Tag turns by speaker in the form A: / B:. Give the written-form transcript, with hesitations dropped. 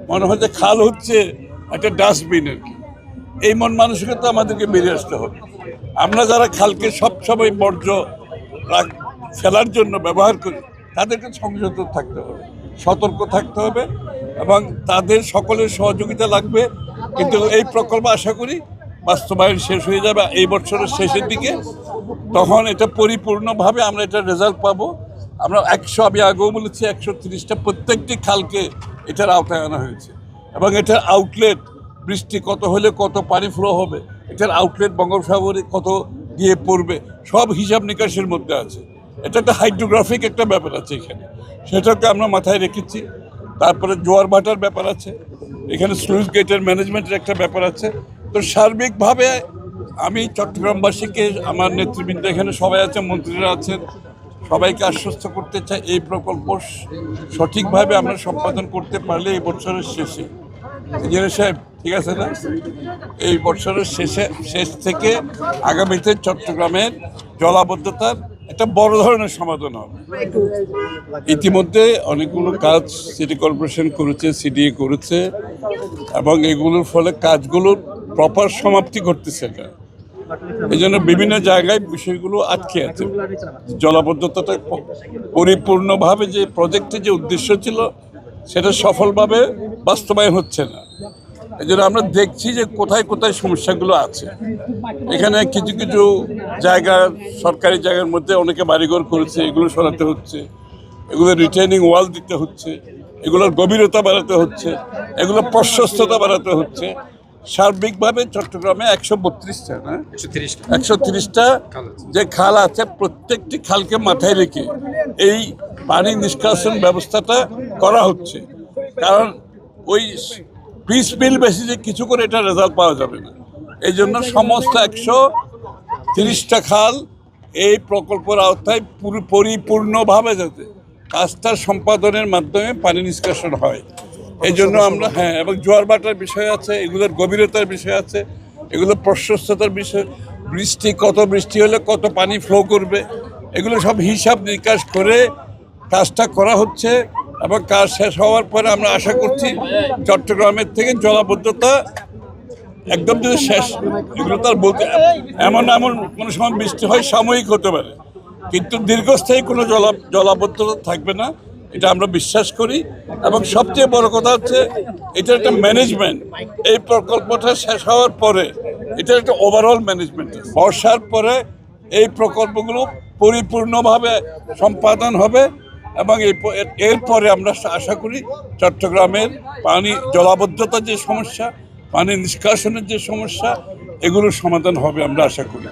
A: মনে হয় যে খাল হচ্ছে একটা ডাস্টবিন আর কি। এই মন মানসিকতা আমাদেরকে বেরিয়ে আসতে হবে। আমরা যারা খালকে সবসময় বর্জ্য ফেলার জন্য ব্যবহার করি, তাদেরকে সংযত থাকতে হবে, সতর্ক থাকতে হবে এবং তাদের সকলের সহযোগিতা লাগবে। কিন্তু এই প্রকল্প আশা করি বাস্তবায়ন শেষ হয়ে যাবে এই বছরের শেষের দিকে। তখন এটা পরিপূর্ণভাবে আমরা এটা রেজাল্ট পাবো। আমরা আমি আগেও বলেছি 130টা প্রত্যেকটি খালকে এটার আওতায় আনা হয়েছে এবং এটার আউটলেট বৃষ্টি কত হলে কত পানি ফ্লো হবে, এটার আউটলেট বঙ্গোপসাগরে কত গিয়ে পড়বে, সব হিসাব নিকাশের মধ্যে আছে। এটা একটা হাইড্রোগ্রাফিক একটা ব্যাপার আছে এখানে, সেটাকে আমরা মাথায় রেখেছি। তারপরে জোয়ার ভাটার ব্যাপার আছে, এখানে স্লুইস গেটের ম্যানেজমেন্টের একটা ব্যাপার আছে। তো সার্বিকভাবে আমি চট্টগ্রামবাসীকে, আমার নেতৃবৃন্দ এখানে সবাই আছে, মন্ত্রীরা আছেন, সবাইকে আশ্বস্ত করতে চাই এই প্রকল্প সঠিকভাবে আমরা সম্পাদন করতে পারলে এই বছরের শেষে, ইঞ্জিনিয়ার সাহেব ঠিক আছে না, এই বছরের শেষ থেকে আগামীতে চট্টগ্রামের জলাবদ্ধতার একটা বড় ধরনের সমাধান হবে। ইতিমধ্যে অনেকগুলো কাজ সিটি কর্পোরেশন করেছে, সিডিএ করেছে এবং এগুলোর ফলে কাজগুলোর প্রপার সমাপ্তি ঘটতেছে না। এই জন্য বিভিন্ন জায়গায় বিষয়গুলো আটকে আছে। জলাবদ্ধতাটা পরিপূর্ণভাবে যে প্রজেক্টের যে উদ্দেশ্য ছিল সেটা সফলভাবে বাস্তবায়ন হচ্ছে না। এই জন্য আমরা দেখছি যে কোথায় কোথায় সমস্যাগুলো আছে। এখানে কিছু কিছু জায়গা, সরকারি জায়গার মধ্যে অনেকে বাড়িঘর করেছে, এগুলো সরাতে হচ্ছে, এগুলো রিটেনিং ওয়াল দিতে হচ্ছে, এগুলোর গভীরতা বাড়াতে হচ্ছে, এগুলো প্রশস্ততা বাড়াতে হচ্ছে। সার্বিকভাবে চট্টগ্রামে 130টা যে খাল আছে, প্রত্যেকটি খালকে মাথায় রেখে এই পানি নিষ্কাশন ব্যবস্থাটা করা হচ্ছে। কারণ ওই পিসমিল বেসিসে কিছু করে এটা রেজাল্ট পাওয়া যাবে না। এই জন্য সমস্ত 130টা খাল এই প্রকল্পের আওতায় পরিপূর্ণভাবে যাতে কাজটা সম্পাদনের মাধ্যমে পানি নিষ্কাশন হয়, এই জন্য আমরা এবং জোয়ার ভাটার বিষয় আছে, এগুলোর গভীরতার বিষয় আছে, এগুলো প্রশস্ততার বিষয়, কত বৃষ্টি হলে কত পানি ফ্লো করবে, এগুলো সব হিসাব নিকাশ করে কাজটা করা হচ্ছে। এবং কাজ শেষ হওয়ার পরে আমরা আশা করছি চট্টগ্রামের থেকে জলাবদ্ধতা একদম যদি শেষ, এগুলো তার বলতে এমন কোনো সময় বৃষ্টি হয়, সাময়িক হতে পারে, কিন্তু দীর্ঘস্থায়ী কোনো জলাবদ্ধতা থাকবে না, এটা আমরা বিশ্বাস করি। এবং সবচেয়ে বড় কথা হচ্ছে এটা একটা ম্যানেজমেন্ট। এই প্রকল্পটা শেষ হওয়ার পরে এটা একটা ওভারঅল ম্যানেজমেন্ট। বর্ষার পরে এই প্রকল্পগুলো পরিপূর্ণভাবে সম্পাদন হবে এবং এরপরে আমরা আশা করি চট্টগ্রামের জলাবদ্ধতার যে সমস্যা, পানি নিষ্কাশনের যে সমস্যা, এগুলোর সমাধান হবে আমরা আশা করি।